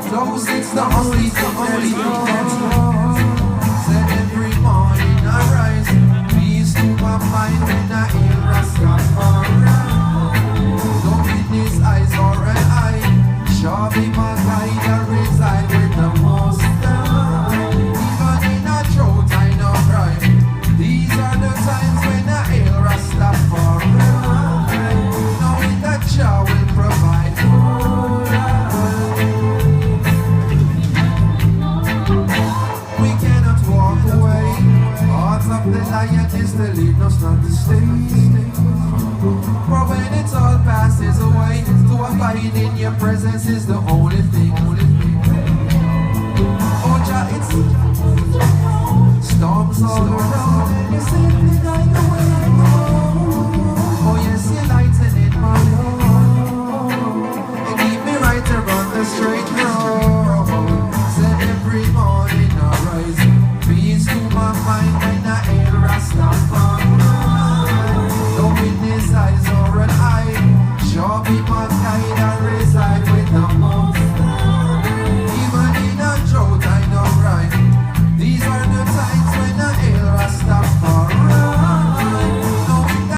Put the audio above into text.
close, it's the only thing that's wrong. Say every morning I rise, peace to my mind when I hear Rastafari. Don't be his eyes or an eye, sure be my guide and reside with the most high. Even in a drought I no cry, these are the times when I hear Rastafari. Knowing that Jah will provide for us. We cannot walk away. Hearts of the lion is the lead us not to stay. For when it all passes away, to abide in your presence is the only thing. Oh Jah, it's storms all around.